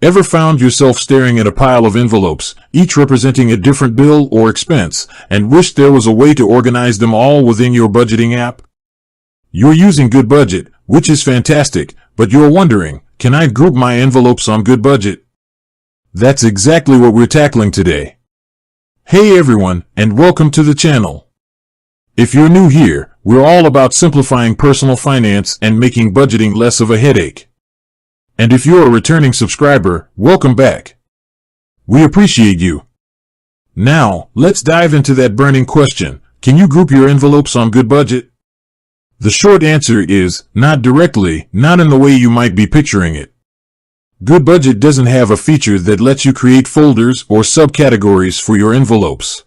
Ever found yourself staring at a pile of envelopes, each representing a different bill or expense, and wished there was a way to organize them all within your budgeting app? You're using Goodbudget, which is fantastic, but you're wondering, can I group my envelopes on Goodbudget? That's exactly what we're tackling today. Hey everyone, and welcome to the channel. If you're new here, we're all about simplifying personal finance and making budgeting less of a headache. And if you're a returning subscriber, welcome back. We appreciate you. Now, let's dive into that burning question. Can you group your envelopes on Goodbudget? The short answer is, not directly, not in the way you might be picturing it. Goodbudget doesn't have a feature that lets you create folders or subcategories for your envelopes.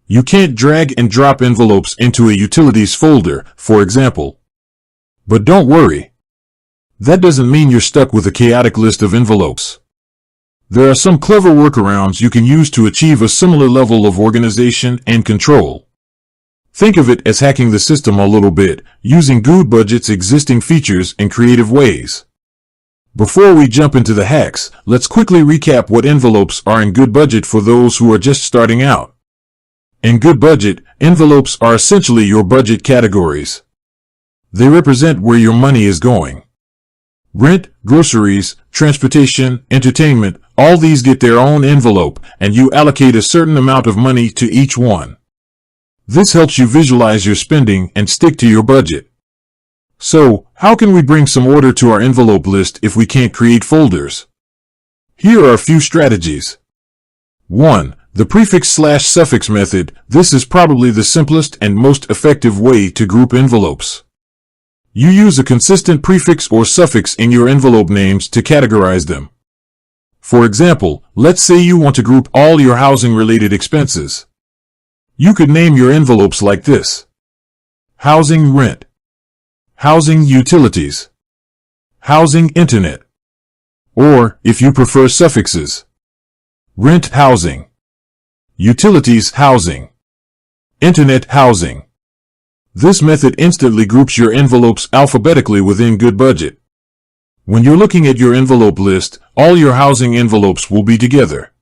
You can't drag and drop envelopes into a utilities folder, for example. But don't worry. That doesn't mean you're stuck with a chaotic list of envelopes. There are some clever workarounds you can use to achieve a similar level of organization and control. Think of it as hacking the system a little bit, using Goodbudget's existing features in creative ways. Before we jump into the hacks, let's quickly recap what envelopes are in Goodbudget for those who are just starting out. In Goodbudget, envelopes are essentially your budget categories. They represent where your money is going. Rent, groceries, transportation, entertainment, all these get their own envelope, and you allocate a certain amount of money to each one. This helps you visualize your spending and stick to your budget. So, how can we bring some order to our envelope list if we can't create folders? Here are a few strategies. 1. The prefix/suffix method. This is probably the simplest and most effective way to group envelopes. You use a consistent prefix or suffix in your envelope names to categorize them. For example, let's say you want to group all your housing-related expenses. You could name your envelopes like this: Housing Rent, Housing Utilities, Housing Internet, or, if you prefer suffixes, Rent Housing, Utilities Housing, Internet Housing. This method instantly groups your envelopes alphabetically within Goodbudget. When you're looking at your envelope list, all your housing envelopes will be together.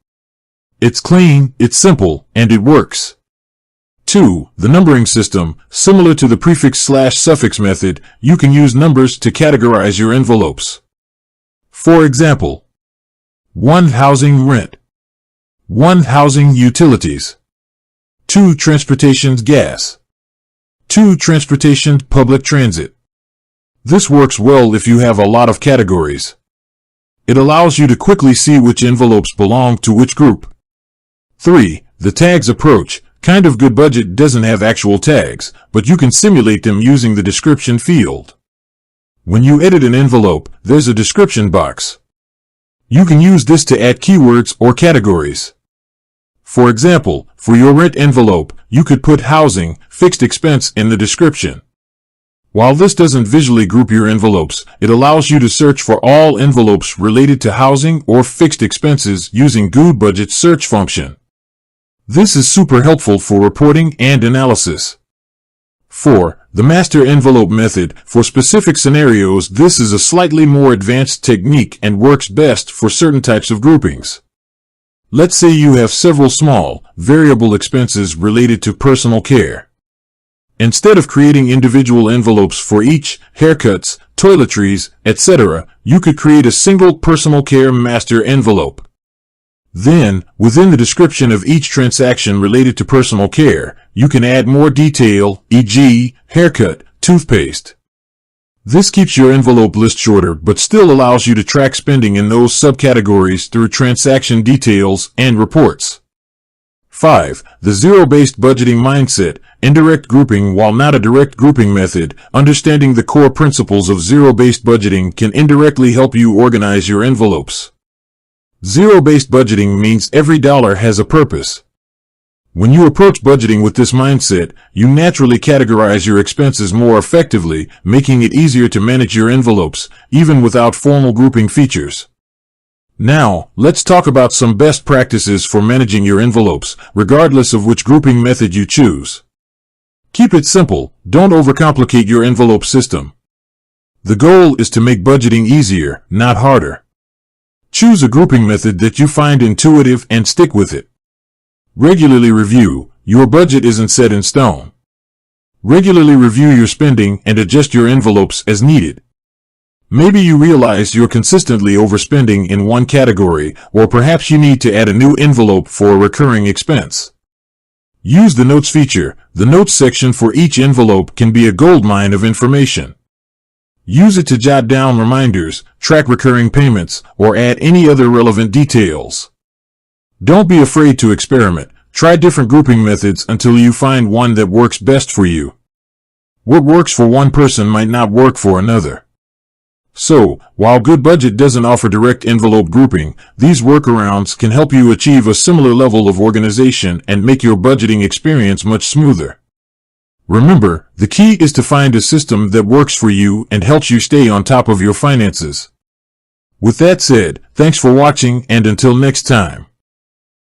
It's clean, it's simple, and it works. 2. The numbering system. Similar to the prefix/suffix method, you can use numbers to categorize your envelopes. For example, 1. Housing Rent, 1. Housing Utilities, 2. Transportation Gas, 2. Transportation Public Transit. This works well if you have a lot of categories. It allows you to quickly see which envelopes belong to which group. 3. The tags approach. Kind of Goodbudget doesn't have actual tags, but you can simulate them using the description field. When you edit an envelope, there's a description box. You can use this to add keywords or categories. For example, for your rent envelope, you could put housing, fixed expense in the description. While this doesn't visually group your envelopes, it allows you to search for all envelopes related to housing or fixed expenses using Goodbudget's search function. This is super helpful for reporting and analysis. 4. The master envelope method. For specific scenarios, this is a slightly more advanced technique and works best for certain types of groupings. Let's say you have several small, variable expenses related to personal care. Instead of creating individual envelopes for each, haircuts, toiletries, etc., you could create a single personal care master envelope. Then, within the description of each transaction related to personal care, you can add more detail, e.g., haircut, toothpaste. This keeps your envelope list shorter but still allows you to track spending in those subcategories through transaction details and reports. 5. The zero-based budgeting mindset. Indirect grouping. While not a direct grouping method, understanding the core principles of zero-based budgeting can indirectly help you organize your envelopes. Zero-based budgeting means every dollar has a purpose. When you approach budgeting with this mindset, you naturally categorize your expenses more effectively, making it easier to manage your envelopes, even without formal grouping features. Now, let's talk about some best practices for managing your envelopes, regardless of which grouping method you choose. Keep it simple. Don't overcomplicate your envelope system. The goal is to make budgeting easier, not harder. Choose a grouping method that you find intuitive and stick with it. Regularly review. Your budget isn't set in stone. Regularly review your spending and adjust your envelopes as needed. Maybe you realize you're consistently overspending in one category, or perhaps you need to add a new envelope for a recurring expense. Use the Notes feature. The Notes section for each envelope can be a goldmine of information. Use it to jot down reminders, track recurring payments, or add any other relevant details. Don't be afraid to experiment. Try different grouping methods until you find one that works best for you. What works for one person might not work for another. So, while Goodbudget doesn't offer direct envelope grouping, these workarounds can help you achieve a similar level of organization and make your budgeting experience much smoother. Remember, the key is to find a system that works for you and helps you stay on top of your finances. With that said, thanks for watching, and until next time.